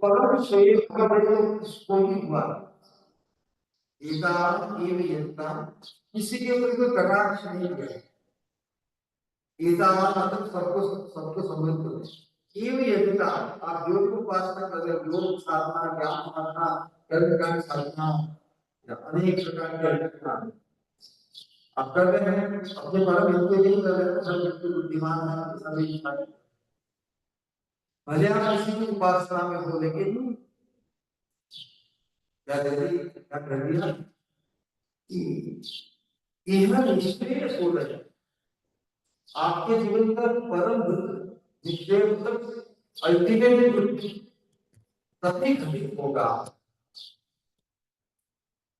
परम स्वयं का प्रयोग इसको ही हुआ। एता एव यत्ता, किसी के ऊपर कोई कटाक्ष नहीं किया। एता मतलब सबको सबको समझते एव यत्ता, आप योग को उपासना कर रहे हो, योग साधना, ज्ञान साधना, कर्म कांड साधना या अनेक प्रकार के अनुष्ठान आप कर रहे हैं, अपने परम हित के लिए कर रहे हैं, सब व्यक्ति बुद्धिमान है, सभी भले आप किसी की उपासना में हो, लेकिन क्या कर दिया कि यह निश्चय हो रहे आपके जीवन का परम निश्चय मतलब अल्टीमेट तभी घटित होगा।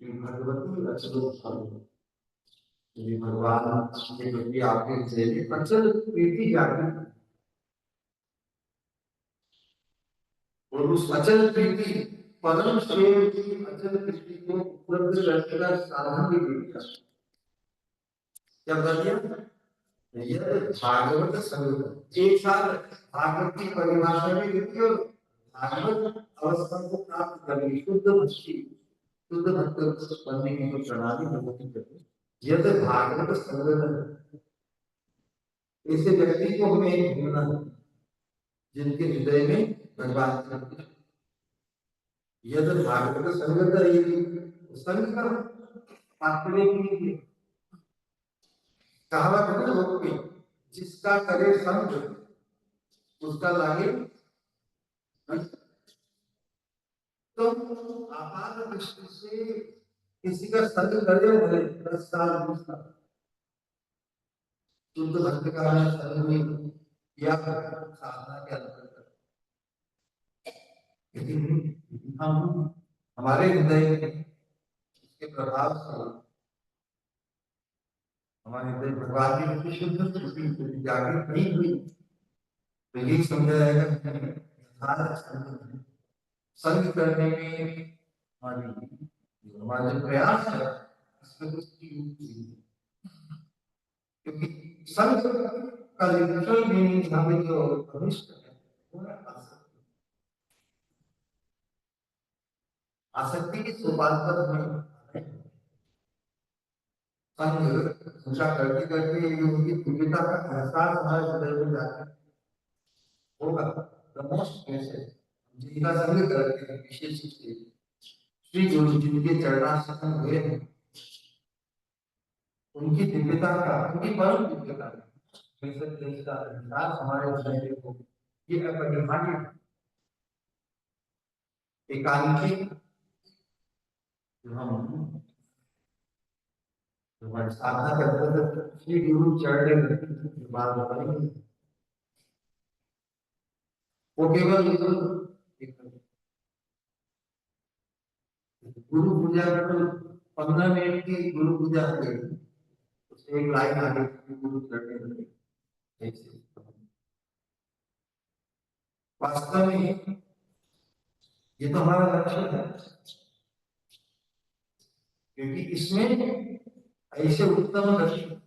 भगवती अचल भगवान के प्रति आपके हृदय में अचल प्रीति जागृत, और उस अचल प्रीति परम शेर की अचल प्रीति को उपलब्ध करने का साधन भी दे दिया। क्या बता दिया? यह भागवत संग एक साथ भागवत की परिभाषा में लिखी और भागवत अवस्था को प्राप्त करने शुद्ध भक्ति, शुद्ध भक्त बनने की जो प्रणाली भगवती करती, यह तो भागवत संग ऐसे व्यक्ति को हमें ढूंढना है जिनके हृदय में भगवान यह तो भागवत संगत संग का तात्पर्य की कहावत है लोग में, जिसका करे संग उसका लागे। तो आपात दृष्टि से किसी का संग करे भले 10 साल 20 साल, शुद्ध भक्त का संग में या साधना के अंतर्गत, लेकिन हम हमारे हृदय में इसके प्रभाव से हमारे हृदय भगवान की प्रति शुद्ध स्थिति जागृत नहीं हुई, तो यही समझा जाएगा संग करने में हमारा जो प्रयास है इसमें कुछ, क्योंकि संग का लिटरल मीनिंग हमें जो अनिष्ट है वो है आसक्ति की सोपान पर हमें संग पूजा करते करते उनकी दिव्यता का एहसास हमारे हृदय में जाकर होगा। द मोस्ट प्रेशियस जिनका संग करते हैं विशेष रूप से श्री गुरु जिनके चरणाश्रम हुए हैं, उनकी दिव्यता का, उनकी परम दिव्यता का एहसास हमारे हृदय में हो, ये अपरिहार्य एकांतिक हम साधना करते हैं श्री गुरु चरण बात बताएंगे, वो केवल गुरु पूजा को 15 मिनट की गुरु पूजा करेगी, उसमें एक लाइन आगे गुरु चरण वास्तव में ये तो हमारा लक्ष्य है, क्योंकि इसमें ऐसे उत्तम लक्ष्य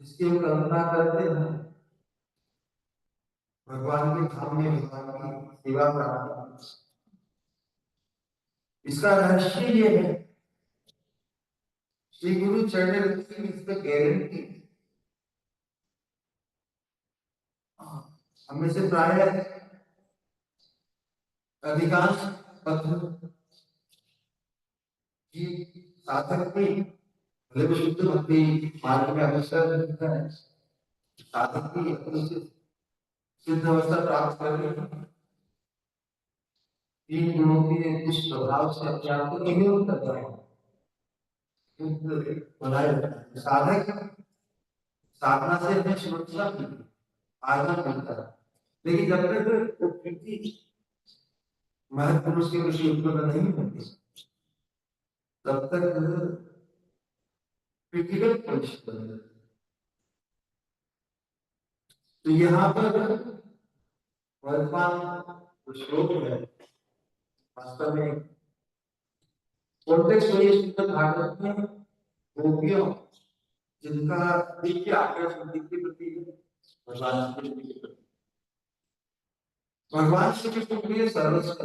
जिसकी हम कल्पना करते हैं भगवान के धाम में भगवान की सेवा करना, इसका रहस्य ये है श्री गुरु चरण की इस पे गारंटी। हमें से प्राय अधिकांश पत्र की साधक भी भले वो शुद्ध भक्ति मार्ग में अवसर है, साधक भी अपनी सिद्ध अवस्था प्राप्त कर रहे हैं, तीन गुणों के दुष्प्रभाव से अपने आप को निरोध कर रहे हैं, बनाए रखना है। साधक साधना से हमें सुरक्षा मिलती है, आनंद मिलता है, लेकिन जब तक वो प्रीति महत्पुरुष के प्रति उत्पन्न नहीं होती तब तक व्यक्तिगत परिश्रम है। तो यहाँ पर वर्तमान जो श्लोक है वास्तव में कॉन्टेक्स्ट में शुद्ध भागवत में गोपियों जिनका दिव्य आकर्षण दिव्य प्रति भगवान के प्रति भगवान श्री कृष्ण के लिए सर्वस्व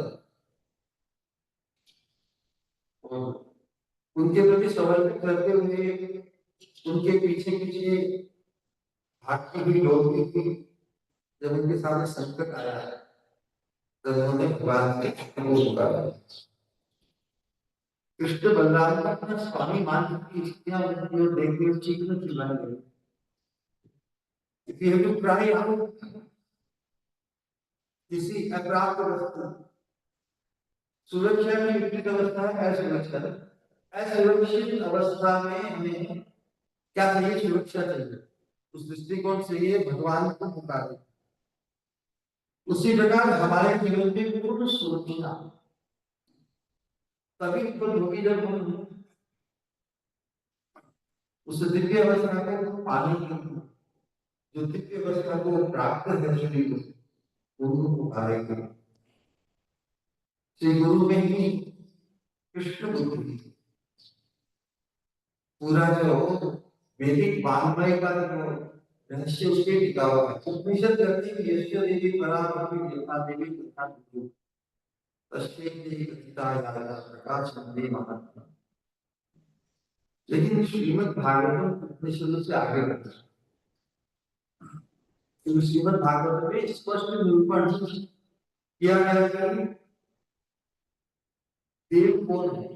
और उनके प्रति समर्पित करते हुए उनके पीछे पीछे भागती हुई लोग थी। जब उनके सामने संकट आया तब उन्होंने भगवान से कृष्ण को पुकारा। कृष्ण बलराम को अपना स्वामी मान की स्त्रियां उनकी ओर देखते हुए चीखने चिल्लाने लगी, If you have to cry out, किसी अप्राप्त वस्तु सुरक्षा की विपरीत अवस्था है असुरक्षा। असुरक्षित अवस्था में हमें क्या चाहिए? सुरक्षा चाहिए। उस दृष्टिकोण से ये भगवान को पुकारे। उसी प्रकार हमारे जीवन में पूर्ण सुरक्षा तभी उत्पन्न होगी जब हम उस दिव्य अवस्था को पाने की, जो दिव्य अवस्था को प्राप्त है शरीर उनको पुकारेंगे। श्री गुरु में ही कृष्ण बुद्धि पूरा जो वैदिक वाङ्मय का जो रहस्य उसके टिका हुआ है। उपनिषद कहते हैं कि यस्य देवी परापति देवता देवी तथा विदु तस्मै देवी कथिताय प्रकाशं दे महात्मा। लेकिन श्रीमद् भागवतम उपनिषद से आगे बढ़ता है। तो श्रीमद् भागवत में स्पष्ट निरूपण किया गया है कि देव कौन है।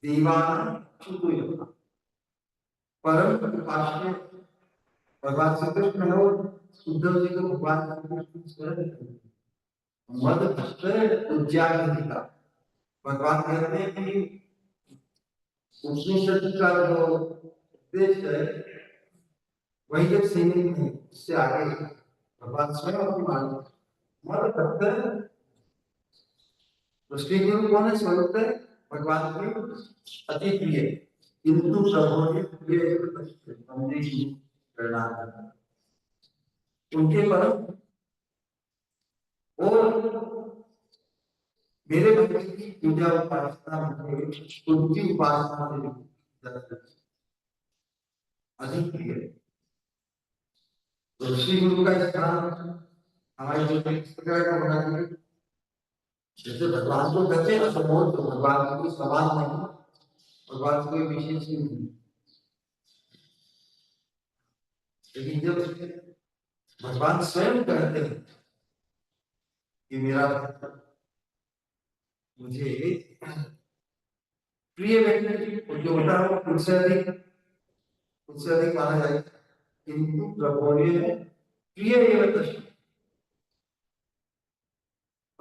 देवानां अच्युतो परम उपास्य भगवान श्री कृष्ण और उद्धव जी को भगवान श्री कृष्ण मद भक्त उज्जागृति का भगवान कहते हैं कि उपनिषद का जो उद्देश्य है वही जब सीमित नहीं, इससे आगे भगवान स्वयं अपनी मान मद भक्त। तो श्री गुरु कौन है? स्वरूप है भगवान के अति प्रिय, किंतु प्रभु ने प्रिय हमने ही करना उनके परम और मेरे भक्ति की पूजा उपासना मुझे उनकी उपासना से अधिक प्रिय है। तो श्री गुरु का स्थान हमारे जीवन में इस प्रकार का होना चाहिए जैसे भगवान को कहते हैं असमोल, तो भगवान को कोई समान नहीं, भगवान को कोई विशेष नहीं। लेकिन जब भगवान स्वयं कहते हैं कि मेरा मुझे प्रिय व्यक्ति जो होता है उससे अधिक माना जाएगा, किंतु प्रभु ने प्रिय एवं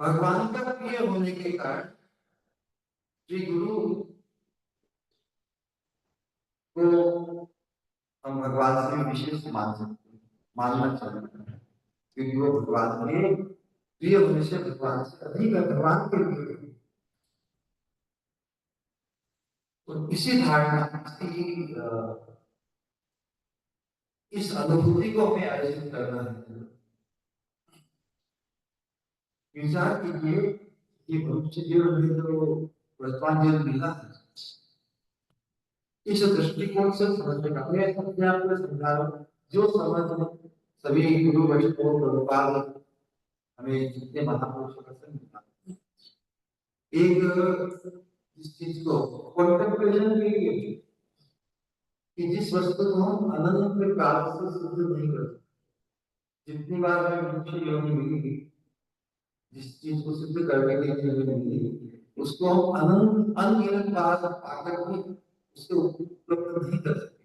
भगवान का प्रिय होने के कारण श्री गुरु को हम भगवान से विशेष मान सकते हैं, मानना चाहिए, क्योंकि वो भगवान के प्रिय होने से भगवान से अधिक भगवान के प्रिय। तो इसी धारणा इस अनुभूति को हमें आयोजित करना है। विचार कीजिए कि मनुष्य जीवन में जो वर्तमान जीवन मिला है इस दृष्टिकोण से समझने का मैं अपने आप को समझा रहा हूँ। जो समझ सभी गुरु वैष्णव प्रभुपाद हमें जितने महापुरुषों का संग मिला एक इस चीज को कॉन्टेम्पलेशन के लिए कि जिस वस्तु को हम अनंत काल से सिद्ध नहीं कर सकते, जितनी बार हमें मनुष्य योनि मिली जिस चीज को सिद्ध करने के लिए हमें मिली उसको हम अनंत अनगिनत बार आकर भी उसके उपलब्ध नहीं कर सकते।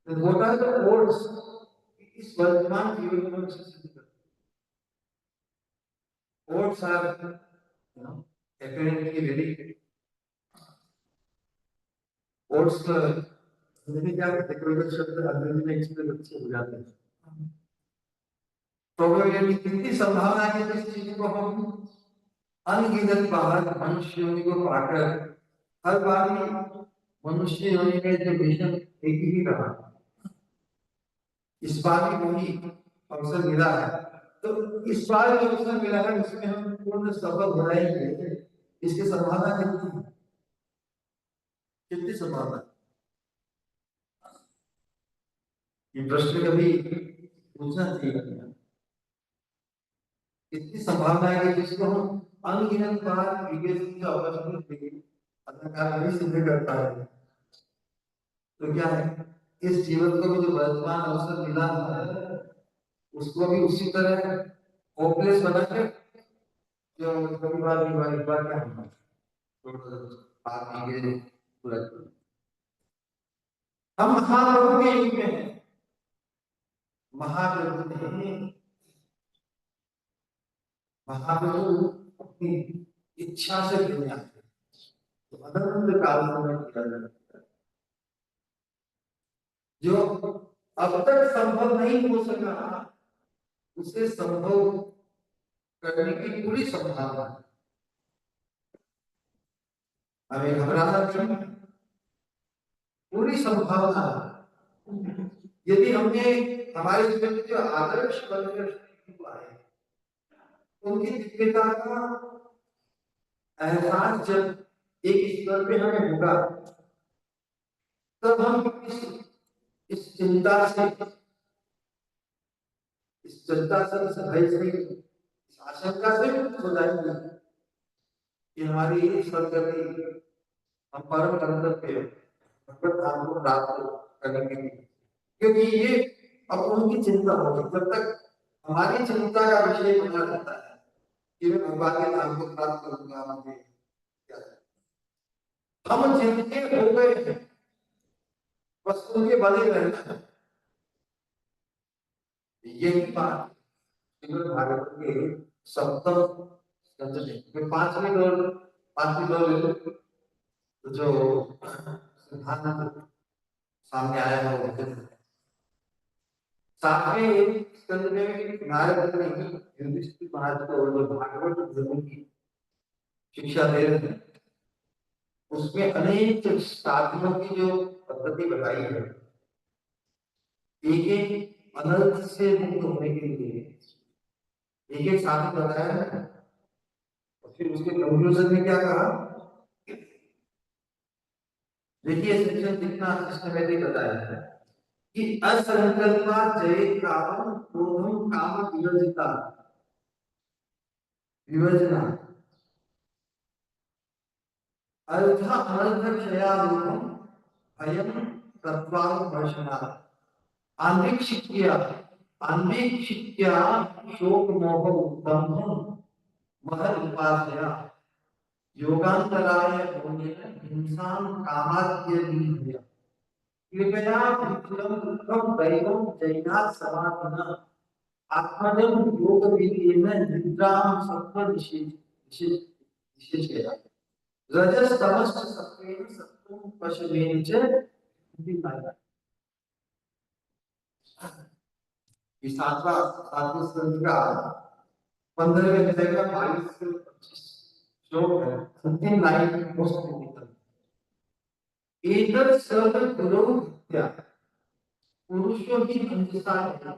तो what are the odds इस वर्तमान जीवन में उसे सिद्ध कर? Odds are apparently very odds मैंने क्या टेक्निकल शब्द अंग्रेजी में एक्सप्लेन अच्छे हो जाते हैं। प्रोबेबिलिटी कितनी संभावना है कि इस चीज को हम अनगिनत बार मनुष्य योनि को पाकर हर बार मनुष्य योनि का जो मिशन एक ही रहा, इस बार भी वही अवसर मिला है। तो इस बार जो अवसर मिला है उसमें हम पूर्ण सफल हो जाएंगे, इसकी संभावना कितनी है? कितनी संभावना? ये प्रश्न कभी पूछना चाहिए। इतनी संभावना है कि जिसको हम अनगिनत बार प्रीवियसली अपॉर्चुनिटी अंधकार नहीं सिद्ध कर पाए, तो क्या है, इस जीवन को भी जो वर्तमान अवसर मिला है उसको भी उसी तरह होपलेस बना के, जो कभी बार एक बार क्या होगा, तो आप ये पूरा हम महाप्रभु के युग में हैं। महाप्रभु ने महाप्रभु अपनी इच्छा से दुनिया तो अनंत काल में किया जाता है, जो अब तक संभव नहीं हो सका उसे संभव करने की पूरी संभावना है। हमें घबराना नहीं, पूरी संभावना है। यदि हमने हमारे जीवन में जो आदर्श हुआ है उनकी दिव्यता का एहसास जब एक स्तर पे हमें होगा, तब हम इस चिंता से, इस भय से, इस आशंका से मुक्त हो जाएंगे कि हमारी सदगति, हम परम गंतव्य भगवत धाम को प्राप्त करेंगे। क्योंकि ये अब उनकी चिंता होगी, जब तक हमारी चिंता का विषय बना रहता है कि मैं भगवान के धाम को प्राप्त करूंगा, मुझे क्या हम जिनके हो गए हैं बस उनके बने रहना है। यही बात भारत के सप्तम में पांचवी दौर जो सिद्धांत सामने आया है वो सातवें स्कंद में नारद ने युधिष्ठिर महाराज को जो भागवत धर्म की शिक्षा दे रहे हैं, उसमें अनेक साधनों की जो पद्धति बताई है, एक एक अनर्थ से मुक्त होने के लिए एक एक साधन बताया है। और फिर उसके कंक्लूजन में क्या कहा, देखिए सेक्शन कितना सिस्टमैटिक बताया है कि असंकल्पा जय कामम क्रोधम काम विवर्जिता विवर्जना अर्थ अनर्थ क्षयालोकम भयम तत्वानुवर्षणा आन्वीक्षित्या शोक मोह दम्भम महर उपासया योगांतराय भूमेन हिंसां कामाद्यदीभ्य कृपया विपुलम दुःखम दैवम जैनात् समाधिना आत्मजम योग विधेन निद्राम सत्व विशेषया रजस तमस सत्वेन सत्वम पशवेन च विमाया। ये सातवां स्कंद का 15वें अध्याय का 22 से 25 श्लोक है। अंतिम लाइन मोस्ट क्रिटिकल, एतत् सर्व गुरु विद्या पुरुषो ही मंजसा है।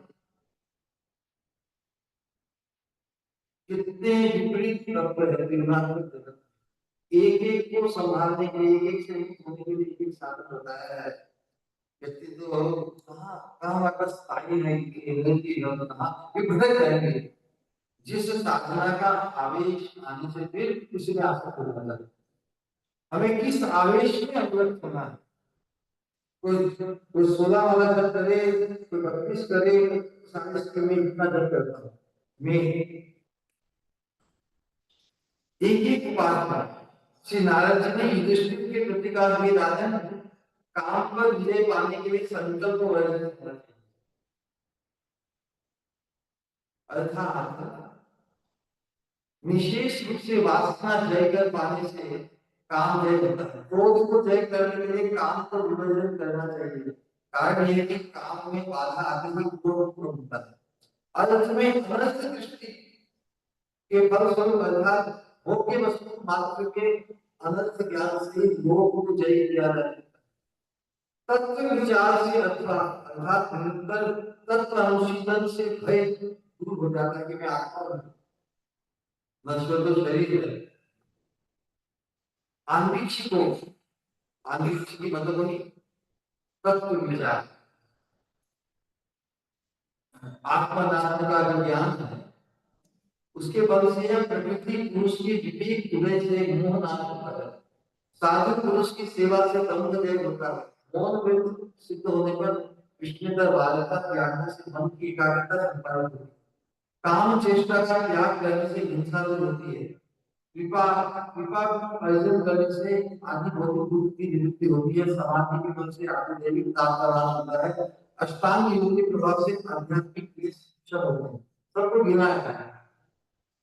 कितने विपरीत तत्व है त्रिगुणात्मक जगत, एक एक को संभालने के लिए, एक एक से मुक्त होने के लिए एक एक साधन बताया है। व्यक्ति तो कहाँ कहाँ हमारे पास टाइम है, एनर्जी है, कहाँ ये भटक जाएंगे। जिस साधना का आवेश आने से फिर उसी में आसक्त हो जाता है। हमें किस आवेश में अवगत होना है, कोई 16 वाला जब करे, कोई 32 करे, 40 में इतना जब करता हूँ मैं। एक एक बात पर श्री नारद जी ने युधिष्ठिर के प्रतिकार में राजन काम पर विजय पाने के लिए संकल्प वर्जित किया, अर्थात विशेष रूप से वासना जय कर पाने से काम जय होता है। क्रोध को जय करने के लिए काम को विवर्जन करना चाहिए। कारण यह है कि काम में बाधा आते ही क्रोध होता है। अंत में अनर्थ दृष्टि के फलस्वरूप अर्थात भोग्य वस्तु मात्र के अनर्थ ज्ञान से लोभ को जय किया जाता है। तत्व विचार से अथवा अर्थात निरंतर तत्व अनुशीलन से भय दूर हो जाता है कि मैं आत्मा हूं, नश्वर तो शरीर है। आन्वीक्षिको, आन्वीक्षिक की मतलब वही तत्व विचार, आत्मनात्म का जो ज्ञान है उसके बल से यह प्रकृति पुरुष के विवेक उदय से मोह नाश होता है। साधु पुरुष की सेवा से तंग जय होता है। मौन व्रत सिद्ध होने पर विष्णु बालता त्यागने से मन की एकाग्रता संपन्न होती है। काम चेष्टा का त्याग करने से हिंसा दूर होती है। कृपा कृपा अर्जन करने से आदि भौतिक दुख की निवृत्ति होती है। समाधि के बल से आदि दैविक ताप का नाश होता है। अष्टांग योग के प्रभाव से आध्यात्मिक क्रिया शिक्षा होते हैं। सबको गिना है।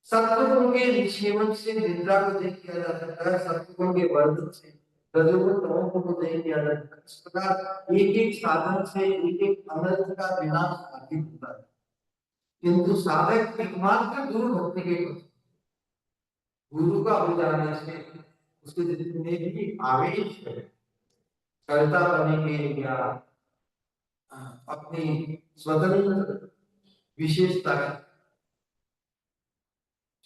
सत्वगुण के निषेवन से निद्रा को जय किया जा सकता है। सत्वगुण के वर्धन से रजोगुण तमोगुण को जय किया जा सकता है। इस प्रकार एक एक साधन से एक एक अनर्थ का विनाश साधित होता है। किंतु साधक एकमात्र गुरु भक्ति के पथ, गुरु का हो जाने से उसके जितने भी आवेश है कर्ता बने के या अपनी स्वतंत्र विशेषता है,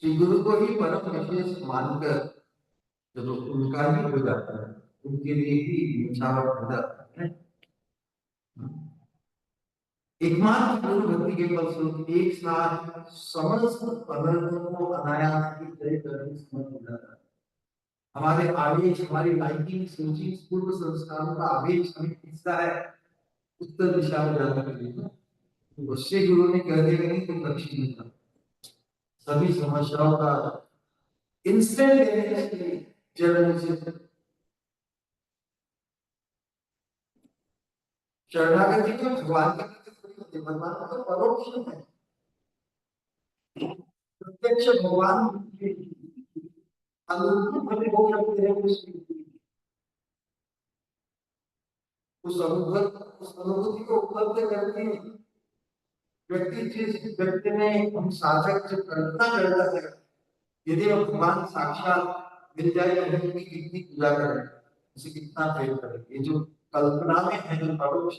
श्री गुरु को ही परम विशेष मानकर जब उनका ही हो जाता है, उनके लिए ही निछावर हो जाता है। एकमात्र गुरु भक्ति के फलस्वरूप एक साथ समस्त अनर्थों को अनायास ही जय करने समर्थ हो जाता है। हमारे आवेश, हमारी लाइकिंग, सोचिंग, पूर्व संस्कारों का आवेश हमें खींचता है उत्तर दिशा में जाने के लिए। उससे गुरु ने कह दिया नहीं तुम दक्षिण में जाओ। सभी समस्याओं का इंस्टेंट देने के लिए चरण से शरणागति तो भगवान का भगवान का परोक्ष है, प्रत्यक्ष भगवान के अनुभूति हमें हो सकते हैं। उस अनुभूति को उपलब्ध करके व्यक्ति जिस व्यक्ति ने हम साधक जो कल्पना करता है, यदि वह भगवान साक्षात मिल जाए तो हम उनकी कितनी पूजा करें, उसे कितना प्रेम करें। ये जो कल्पना में है जो परोक्ष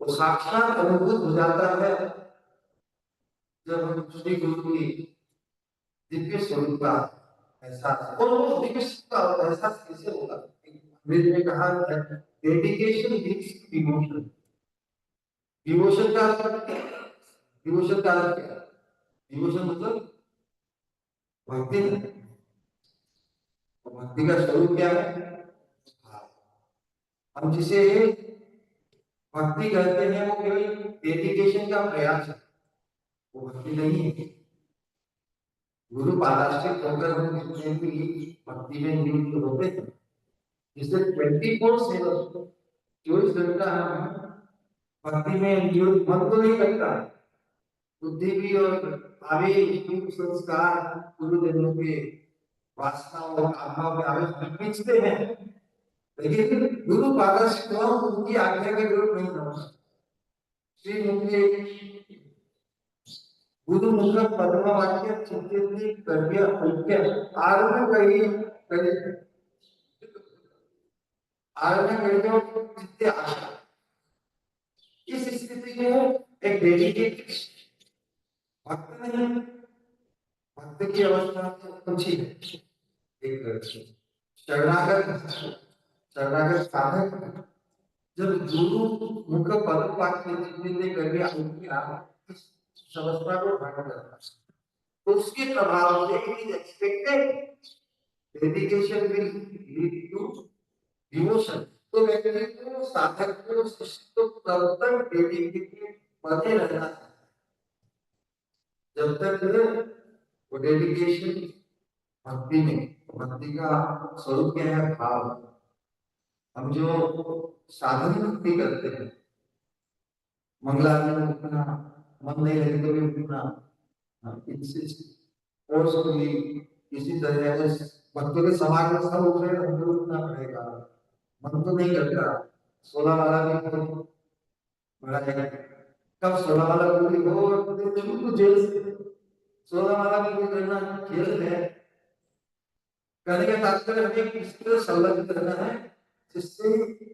वो साक्षात अनुभूत हो जाता है जब हम श्री गुरु की दिव्य स्वरूप का एहसास। और वो दिव्य स्वरूप का एहसास कैसे होगा? वेद में कहा है dedication leads to devotion. Devotion का डिवोशन का अर्थ क्या है? डिवोशन मतलब भक्ति है। भक्ति का स्वरूप क्या है? हम जिसे भक्ति कहते हैं वो केवल डेडिकेशन का प्रयास है, वो भक्ति नहीं है। गुरु पादाश्रित होकर हम जितने भी भक्ति में नियुक्त होते हैं, जिससे 24/7 24 घंटा हम भक्ति में नियुक्त मन तो नहीं लगता, बुद्धि भी और आवेश संस्कार गुरुजनों के वासनाओं और कामनाओं के आवेश खींचते हैं, लेकिन गुरु पादाश्रित उनकी आज्ञा के विरुद्ध नहीं होता। श्री मुझे गुरु मुख पद्म वाक्य चित्तित कर्म्य ऐक्य आरम्भ कही करे आरम्भ कही जो चित्त आशा। इस स्थिति में एक डेडिकेटेड भक्त नहीं, भक्त की अवस्था तो कुछ ही है। एक शरणागत शरणागत साधक जब गुरु मुख पद्म वाक्य चित्तित कर्म्य ऐक्य इस अवस्था को धारण करता है, उसके प्रभाव से it is expected dedication will lead to devotion। तो व्यक्ति को साधक को शिष्य को तब तक डेडिकेटेड बने रहना है जब तक वो डेडिकेशन भक्ति में, भक्ति का स्वरूप क्या है? भाव। हम जो साधन भक्ति करते हैं, मंगलाचरण में उठना, मन नहीं लगे तो भी उठना, फोर्सफुली इसी तरह से भक्तों के समाज में सब उठ रहे हैं, हमको उठना पड़ेगा। मन तो नहीं करता। 16 वाला भी बहुत बड़ा है। कब 16 वाला पूरी हो तो बिल्कुल जेल से 16 वाला पूरी करना जेल है। कहने का तात्पर्य हमें किस तरह संलग्न करना है जिससे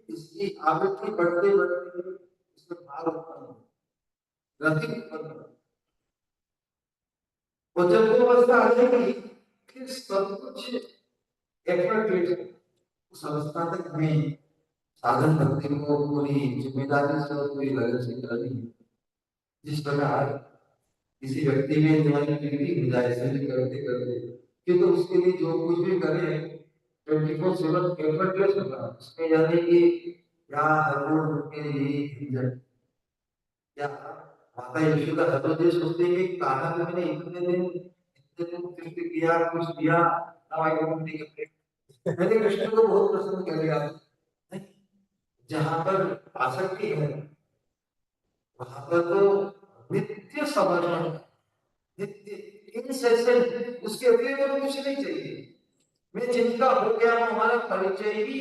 इसकी आवृत्ति बढ़ते बढ़ते इसमें भाव उत्पन्न हो, गति उत्पन्न हो। और जब वो अवस्था आ जाएगी फिर सब कुछ एफर्ट उस अवस्था तक हमें साधन भक्ति को पूरी जिम्मेदारी से और पूरी लगन से करनी है। जिस प्रकार किसी व्यक्ति में नेगेटिविटी हो जाए सही करते करते, कि तो उसके लिए जो कुछ भी करे 24/7 एफर्टलेस होगा उसमें, यानी कि या हर रोज के लिए झंझट, या माता यशोदा हर रोज ये सोचती है कि कान्हा को मैंने इतने दिन कृष्ण किया कुछ दिया, now I want to take a break. मैंने कृष्ण को बहुत पसंद कर लिया, नहीं, जहां पर आसक्ति है वहां पर तो नित्य समर्पण, नित्य इनसेसेंट, उसके अतिरिक्त तो कुछ नहीं चाहिए। मैं जिनका हो गया हूं, हमारा परिचय ही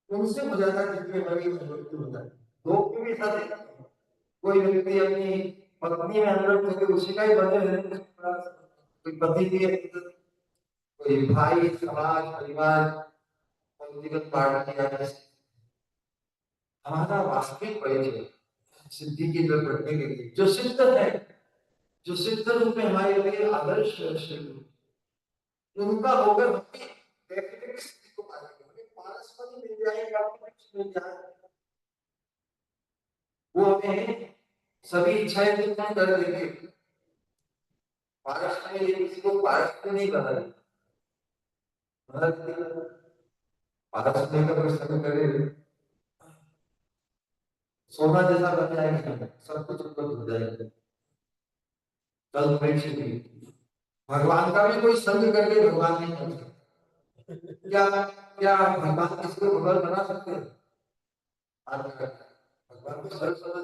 उनसे हो जाता है जिसमें हमारी मृत्यु हो जाती है। लोग के भी साथ है। कोई व्यक्ति अपनी पत्नी में अनर्थ होकर उसी का ही बदले रहने, कोई पति की, कोई भाई, समाज, परिवार, पॉलिटिकल पार्टी या हमारा वास्तविक परिचय सिद्धि की तरफ बढ़ने के लिए जो सिद्ध है, जो सिद्ध रूप में हमारे लिए आदर्श है, उनका होकर हम भी डेफिनेटली सिद्धि को पाएंगे। हमें पारस में मिल जाएगा, कुछ मिल जाएगा, वो हमें सभी इच्छाएं पूर्ण कर देंगे। पारस में ये किसी को पारस में नहीं बना, पारस में का प्रश्न करे सोना जैसा बन जाएगा, सब कुछ उपलब्ध हो जाएगा, कल परीक्षा भी। भगवान का भी कोई संग करके भगवान नहीं बन सकता। क्या क्या भगवान किसी को भगवान बना सकते हैं? भगवान को सर्व समझ,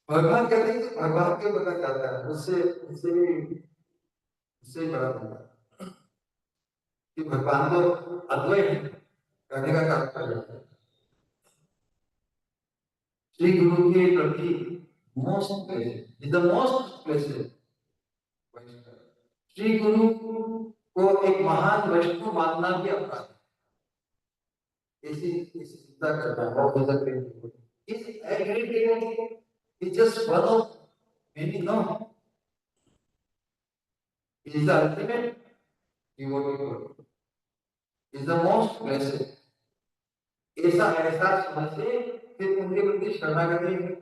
भगवान कहते हैं कि भगवान के बना जाता है, उससे उससे भी उससे बड़ा बना कि भगवान तो अद्वैत है, कहने का तात्पर्य है श्री गुरु के प्रति most is the most placid. Shri गुरु को एक महान वैष्णव मानना भी अपराध है। ऐसी ऐसी चिंता करना बहुत ज्यादा great is aggregating, is just one of many, no, is the ultimate devotee, is the most blessed. ऐसा एहसास होने से फिर उनके प्रति शरणागति में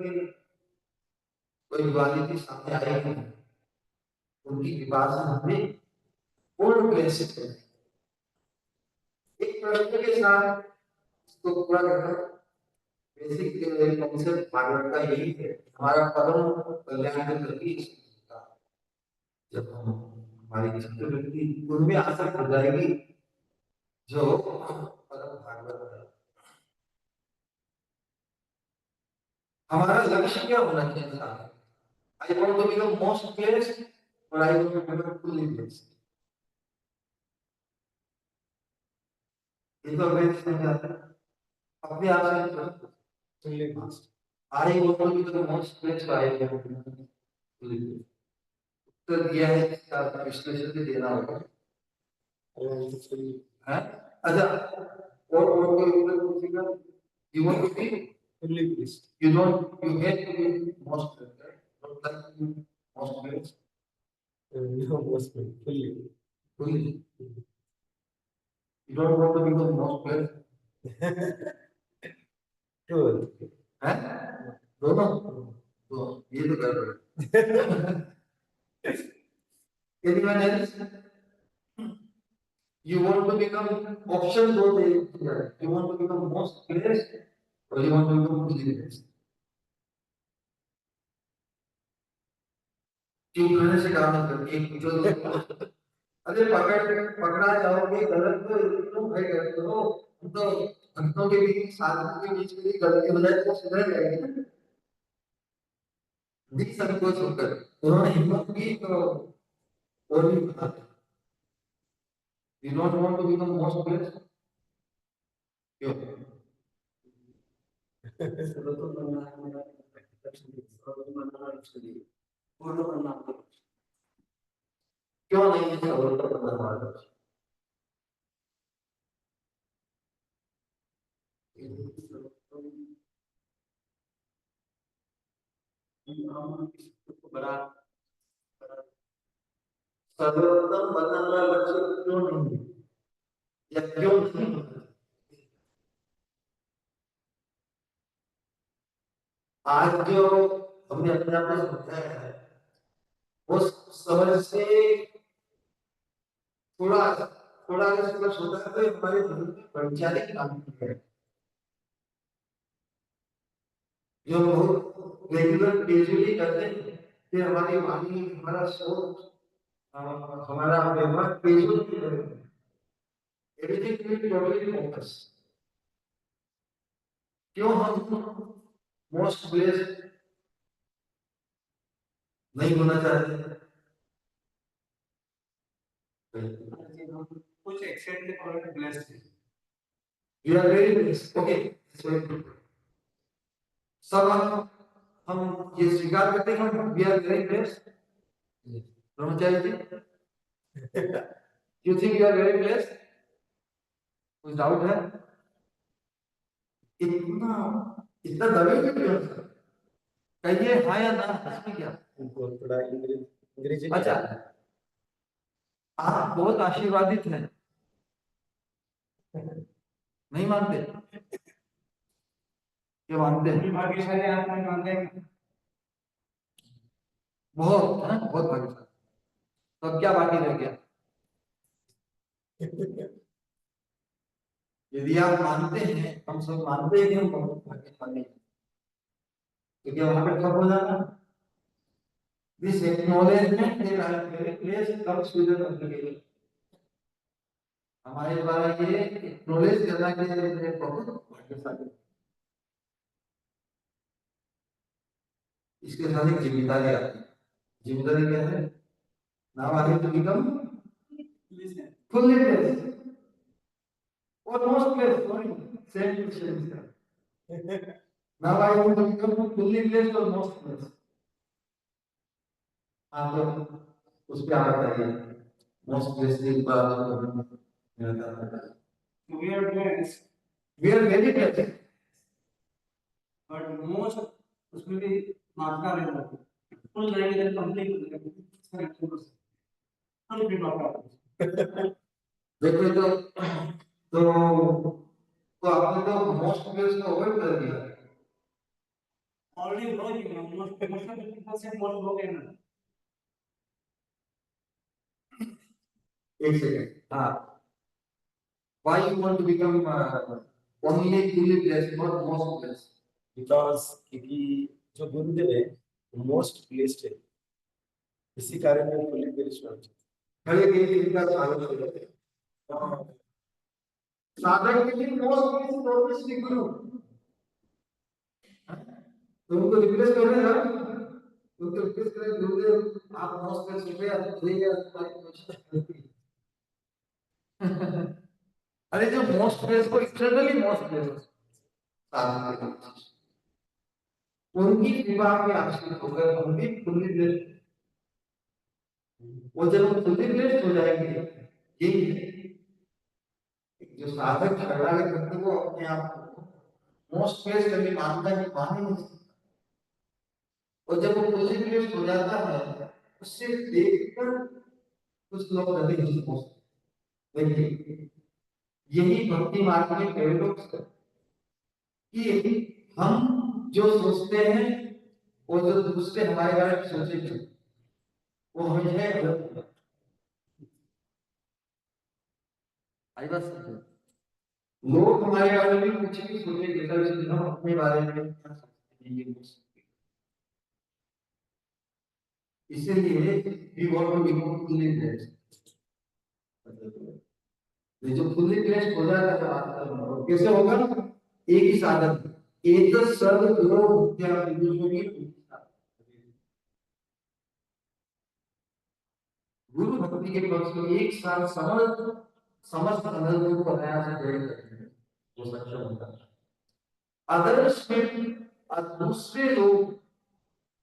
कोई दुआलिटी सामने आएगी, उनकी कृपा से हमने पूर्ण ब्लेस्ड है। एक प्रश्न के साथ इसको पूरा करना, बेसिक कॉन्सेप्ट भागवत का यही है, हमारा परम कल्याण के प्रति जब हम हमारी चित्तवृत्ति उनमें आसक्त हो जाएगी जो परम भागवत है। हमारा लक्ष्य क्या होना चाहिए साहब? I want to become most blessed और I want to become fully blessed. ये तो वेद से आता है, अपने आप से fully blessed. I want to become most blessed, I want to become fully blessed. तो दिया है, इसका विश्लेषण भी देना होगा है। अच्छा, और कोई उत्तर पूछेगा? You want to be fully blessed. You don't. You hate to be most blessed, right? Don't like to be most blessed. No, most blessed. Fully. Fully. You don't want to become most blessed. True. हैं? दोनों? तो ये तो गड़बड़ है। Anyone else? You want to become option दो दे दिया है. You want to become most blessed or you want to become fully blessed? चुप रहने से काम नहीं करती, एक जो अरे पकड़ा जाओगे गलत तो क्यों भाई करते हो? तो भक्तों के बीच, साधुओं के बीच में गलती हो जाए तो सुधर जाएगी ना। निसंकोच होकर उन्होंने हिम्मत की तो और भी बता, you don't want to become most blessed, क्यों? सर्वोत्तम बनना है मेरा लक्ष्य, सर्वोत्तम बनना है लक्ष्य, पूर्ण बनना है। क्यों नहीं है सर्वोत्तम बनना हमारा लक्ष्य? बड़ा सर्वोत्तम बनना हमारा लक्ष्य क्यों नहीं है, या क्यों नहीं? आज जो हमने अपने आप को समझाया है, वो समझ से थोड़ा थोड़ा अगर समझ होता है तो हमारे जीवन में वैज्ञानिक काम है जो बहुत रेगुलर डेली करते हैं, फिर हमारी वाणी, हमारा सोच, हमारा व्यवहार पेशेंट की तरह everything will be totally focus. क्यों हम मोस्ट ब्लेस्ड नहीं होना चाहते? कुछ एक्सेंट के फॉर ब्लेस्ड है, we are very blessed, okay, सब हम ये स्वीकार करते हैं, हम we are very blessed. Brahmachari ji, you think you are very blessed? कुछ डाउट है? इतना इतना दबे क्यों सर? कहिए हाँ या ना, इसमें क्या? उनको थोड़ा अंग्रेजी अच्छा, आप बहुत आशीर्वादित हैं, नहीं मानते? ये मानते हैं, भाग्यशाली आप नहीं मानते हैं? बहुत है, बहुत भाग्यशाली। तो अब क्या बाकी रह गया? यदि आप मानते हैं, हम सब मानते हैं कि हम बहुत भाग्यशाली हैं, तो क्या वहां पे ठप हो जाना? This acknowledgement that I am very place comes with an obligation. हमारे द्वारा ये एक्नॉलेज करना कि मैं बहुत भाग्यशाली हूं। इसके साथ एक जिम्मेदारी आती है। जिम्मेदारी क्या है? Now I have to become fully place, almost placed, sorry, same to same. Now I want to become fully placed or most placed. आप लोग उस पे आ जाइए, most placed एक बार we are blessed, we are very blessed, but most उसमें भी मात्रा नहीं होती, फुल रहेगी तो कंप्लीट हो जाएगी, कंप्लीट मात्रा। देखो तो आपने तो मोस्ट प्लेस को अवॉइड कर दिया, ऑलरेडी ब्रो किया, मोस्ट मोस्ट 50% मोस्ट ब्रो किया ना। एक सेकंड, हाँ, why you want to become only fully blessed, not most blessed? Because क्योंकि जो गुरुदेव है वो मोस्ट ब्लेस्ड है, इसी कारण में फुल्ली ब्लेस्ड होना चाहिए। हर एक इनका साधन हो जाते हैं, साधन के लिए मोस्ट ब्लेस्ड ऑब्वियसली गुरु, तो उनको रिप्लेस करने ना, उनको रिप्लेस करने गुरुदेव आप मोस्ट ब्लेस्ड हो गया, ठीक है, तुम्हारी कोशिश। अरे जो मोस्ट ब्लेस्ड को एक्सटर्नली मोस्ट ब्लेस्ड साधन के लिए उनकी कृपा के आश्रित होकर हम भी फुल्ली ब्लेस्ड, वो जब हम फुल्ली ब्लेस्ड हो जाएंगे, यही है जो साधक शरणागत भक्त को अपने आप को मोस्ट ब्लेस्ड कभी मानता नहीं, मान ही नहीं सकता। और जब वो फुल्ली ब्लेस्ड हो जाता है, उससे देखकर कुछ लोग कभी नहीं पहुंचते। देखिए, यही भक्ति मार्ग में पैराडॉक्स है कि हम जो सोचते हैं वो जो दूसरे हमारे बारे में सोचेंगे वो हमेशा गलत होगा। आई बात समझो, लोग हमारे बारे में कुछ भी सोचेंगे, कभी हम अपने बारे में क्या सोचते हैं ये हो सकते हैं। इसीलिए we want to become fully blessed. ये जो फुल्ली ब्लेस्ड हो जाता है वास्तव में, और कैसे होगा? एक ही साधन, एक सर्व गुरु विद्या विदुषी की गुरु भक्ति के पक्ष में एक साथ समस्त अनंत को अनायास से ग्रहण करते हैं, वो सक्षम होता है। अदर्स में दूसरे लोग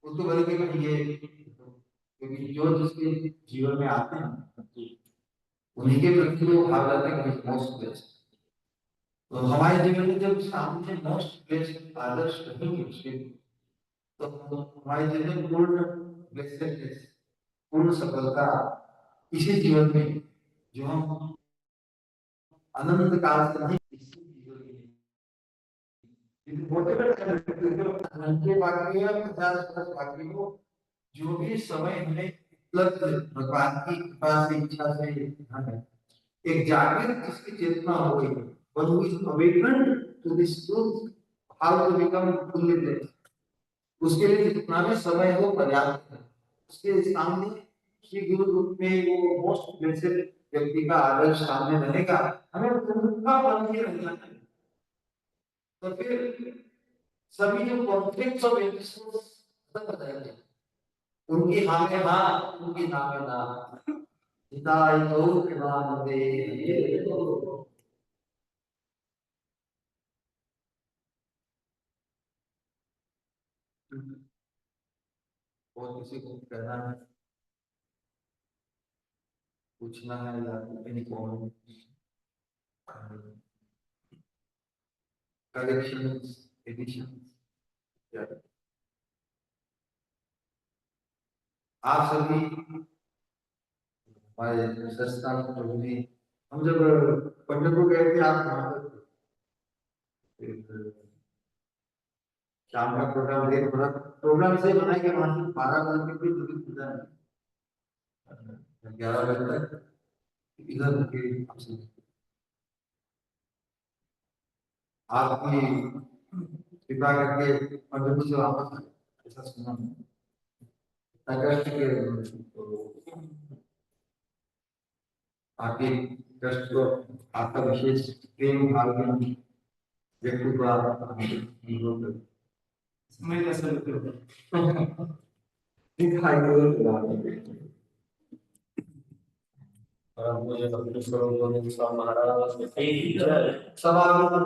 उसको बल के कहिए, क्योंकि जो जिसके जीवन में आते हैं उन्हीं के प्रति वो भाव लाते हैं कि मोस्ट बेस्ट। तो हमारे जीवन में जब सामने मोस्ट बेस्ट आदर्श नहीं उसके, तो हमारे जीवन में पूर्ण ब्लेसेडनेस, पूर्ण सफलता इसी जीवन में, जो हम अनंत काल से नहीं मोटिवेट कर देते हैं, जो घंटे बाकी है 50 वर्ष बाकी हो, जो भी समय हमें उपलब्ध है, भगवान की कृपा से इच्छा से है, एक जागृत जिसकी चेतना हो गई, when we awakened to this truth, how to become fully blessed, उसके लिए जितना भी समय हो पर्याप्त है। उसके सामने श्री गुरु रूप में वो मोस्ट ब्लेसेड व्यक्ति का आदर्श सामने रहेगा, हमें उनका बन के रहना है। तो फिर सभी जो कॉन्फ्लिक्ट्स ऑफ इंटरेस्ट खत्म हो जाएंगे, उनकी हाँ में हाँ, उनकी ना में ना, हिताय गौर प्रेमानंदे। ये तो और किसी को कहना है, पूछना है या any comment, corrections, additions, या आप सभी हमारे संस्थान प्रभु जी, हम जब पंढरपुर गए थे, आप वहाँ पर थे। एक शाम का प्रोग्राम देख, बड़ा प्रोग्राम से बनाया कि वहाँ से 12 बजे के दूरी पूजा है, 11 बजे तक इधर के आपसे आपकी कृपा करके पंढरपुर से वापस आए, ऐसा सुना कष्ट के, तो आपके कष्ट को आपका विशेष प्रेम भाव में व्यक्त हुआ, समय का सब दिखाई दे। मुझे अपने स्वरूप स्वामी महाराज की जय। सवालों का